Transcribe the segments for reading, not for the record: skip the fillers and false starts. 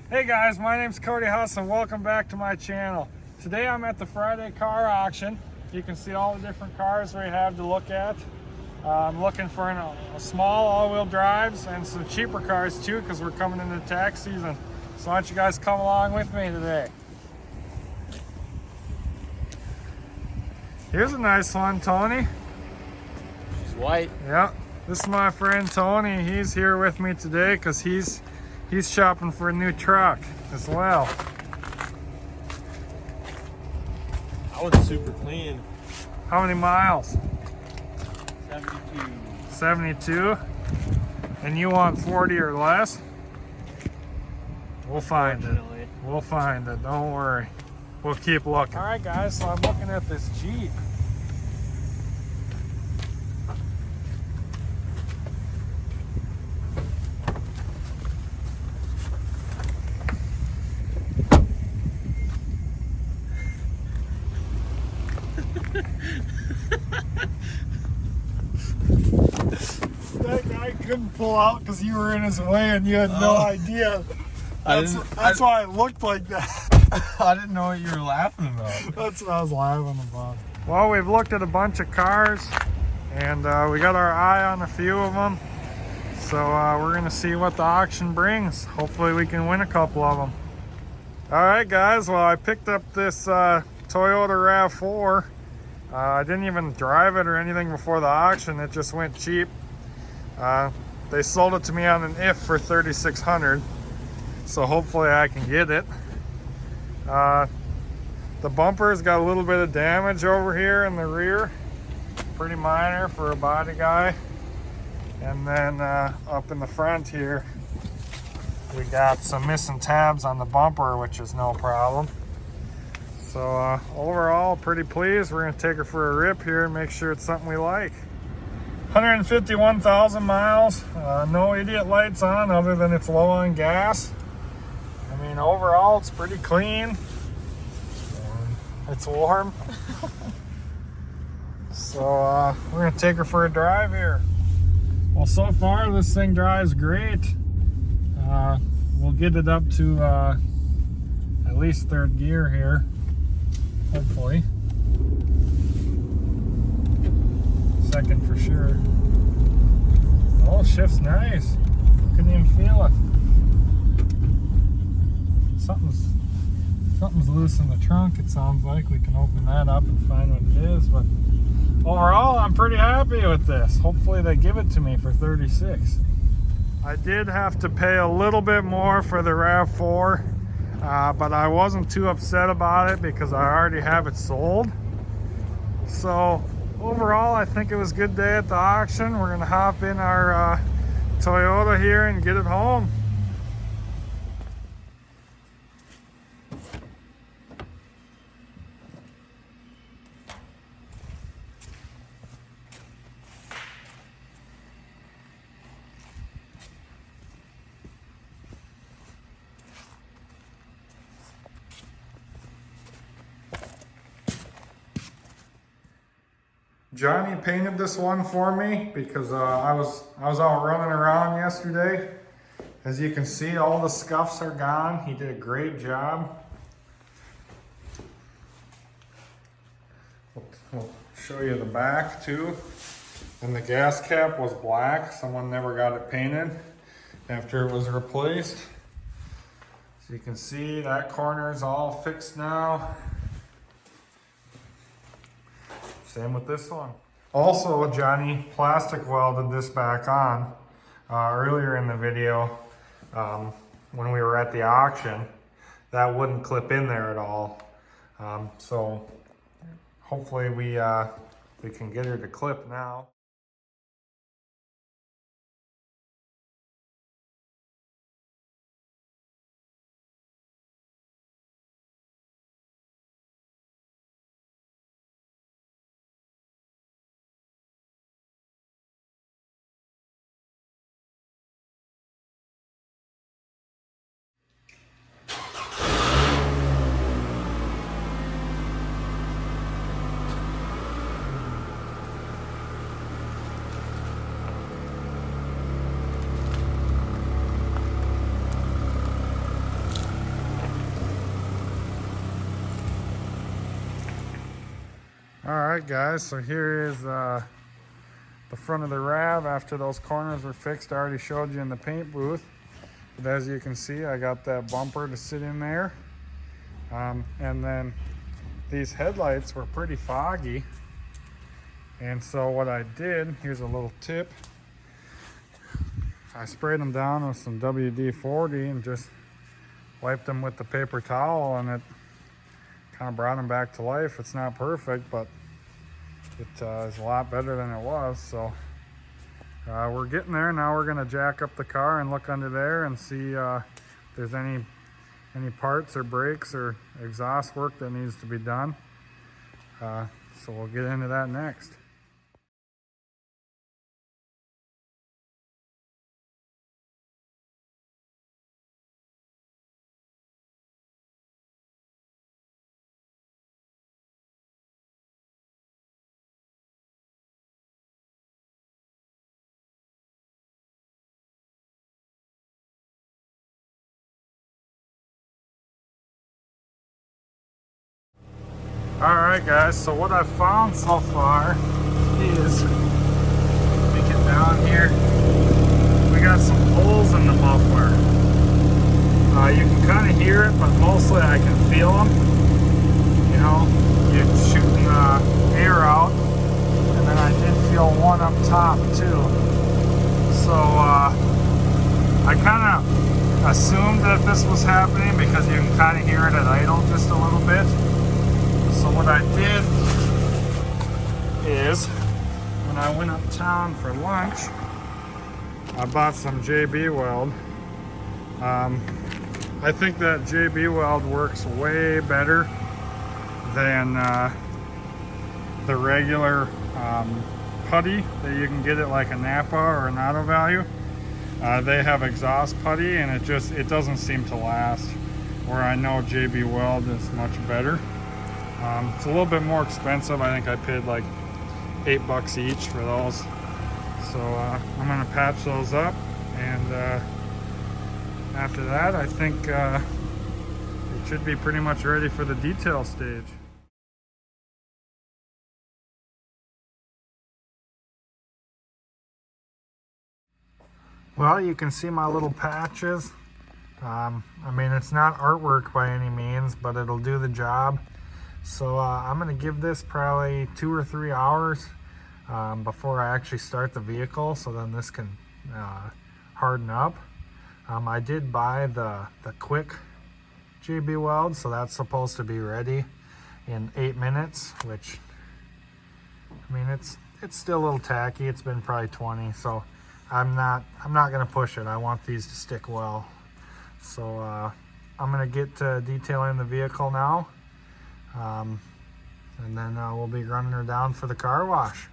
Hey guys, my name's Cody Huss and welcome back to my channel. Today I'm at the Friday car auction. You can see all the different cars we have to look at. I'm looking for a small all-wheel drives and some cheaper cars too, because we're coming into tax season. So why don't you guys come along with me today. Here's a nice one, Tony. She's white. Yeah, this is my friend Tony. He's here with me today because he's shopping for a new truck as well. That one's super clean. How many miles? 72. 72? And you want 40 or less? We'll find it. We'll find it, don't worry. We'll keep looking. All right guys, so I'm looking at this Jeep. That guy couldn't pull out because you were in his way and you had no idea. That's why it looked like that. I didn't know what you were laughing about. That's what I was laughing about. Well, we've looked at a bunch of cars and we got our eye on a few of them. So we're gonna see what the auction brings. Hopefully we can win a couple of them. All right guys, well I picked up this Toyota RAV4. I didn't even drive it or anything before the auction. It just went cheap. They sold it to me on an if for $3,600. So hopefully I can get it. The bumper's got a little bit of damage over here in the rear. Pretty minor for a body guy. And then up in the front here, we got some missing tabs on the bumper, which is no problem. So overall, pretty pleased. We're gonna take her for a rip here and make sure it's something we like. 151,000 miles, no idiot lights on other than it's low on gas. I mean, overall, it's pretty clean. It's warm. So we're gonna take her for a drive here. Well, so far this thing drives great. We'll get it up to at least third gear here, hopefully. Second for sure. Oh, shift's nice. Couldn't even feel it. Something's loose in the trunk, it sounds like. We can open that up and find what it is, but overall I'm pretty happy with this. Hopefully they give it to me for $36. I did have to pay a little bit more for the RAV4, but I wasn't too upset about it because I already have it sold. So overall, I think it was a good day at the auction. We're gonna hop in our Toyota here and get it home. Johnny painted this one for me because I was out running around yesterday. As you can see, all the scuffs are gone. He did a great job. We'll show you the back too. And the gas cap was black. Someone never got it painted after it was replaced. So you can see that corner is all fixed now. Same with this one. Also, Johnny plastic welded this back on earlier in the video when we were at the auction. That wouldn't clip in there at all. So hopefully we can get her to clip now. Alright guys, so here is the front of the RAV after those corners were fixed. I already showed you in the paint booth. But as you can see, I got that bumper to sit in there. And then these headlights were pretty foggy. And so what I did, here's a little tip. I sprayed them down with some WD-40 and just wiped them with the paper towel, and it kind of brought them back to life. It's not perfect, but it is a lot better than it was. So we're getting there. Now we're going to jack up the car and look under there and see if there's any parts or brakes or exhaust work that needs to be done. So we'll get into that next. Alright guys, so what I've found so far is, let me get down here, we got some holes in the muffler. You can kind of hear it, but mostly I can feel them. You know, you're shooting air out, and then I did feel one up top too. So I kind of assumed that this was happening because you can kind of hear it at idle just a little bit. So what I did is, when I went uptown for lunch, I bought some JB Weld. I think that JB Weld works way better than the regular putty that you can get at like a Napa or an Auto Value. They have exhaust putty, and it doesn't seem to last, where I know JB Weld is much better. It's a little bit more expensive. I think I paid like $8 each for those. So I'm gonna patch those up, and after that I think it should be pretty much ready for the detail stage. Well, you can see my little patches. I mean, it's not artwork by any means, but it'll do the job. So I'm going to give this probably 2 or 3 hours before I actually start the vehicle, so then this can harden up. I did buy the quick JB Weld, so that's supposed to be ready in 8 minutes, which, I mean, it's still a little tacky. It's been probably 20, so I'm not going to push it. I want these to stick well. So I'm going to get to detailing the vehicle now. And then we'll be running her down for the car wash.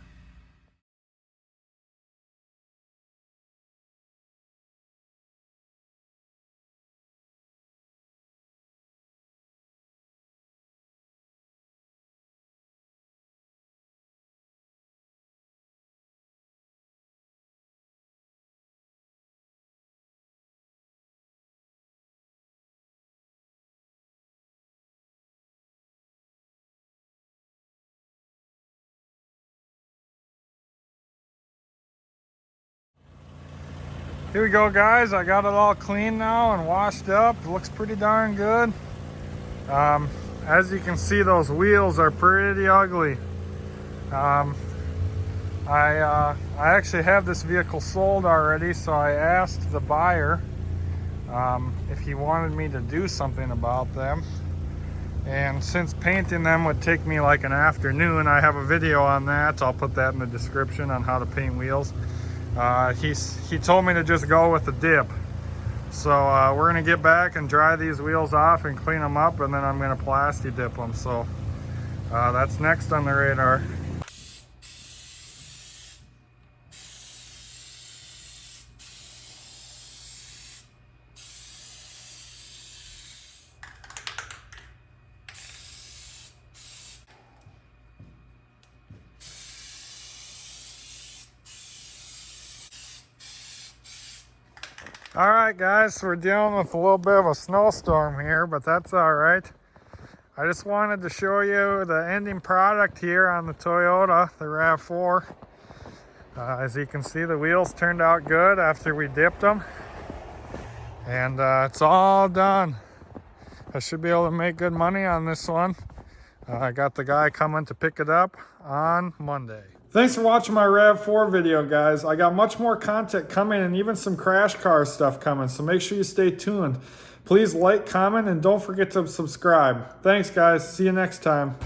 Here we go guys, I got it all clean now and washed up. It looks pretty darn good. As you can see, those wheels are pretty ugly. I actually have this vehicle sold already, so I asked the buyer if he wanted me to do something about them. And since painting them would take me like an afternoon, I have a video on that. I'll put that in the description on how to paint wheels. He told me to just go with the dip. So we're gonna get back and dry these wheels off and clean them up, and then I'm gonna plasti dip them. So that's next on the radar. All right guys, so we're dealing with a little bit of a snowstorm here, but that's all right. I just wanted to show you the ending product here on the Toyota, the RAV4. As you can see, the wheels turned out good after we dipped them. And it's all done. I should be able to make good money on this one. I got the guy coming to pick it up on Monday. Thanks for watching my RAV4 video, guys. I got much more content coming and even some crash car stuff coming, so make sure you stay tuned. Please like, comment, and don't forget to subscribe. Thanks, guys. See you next time.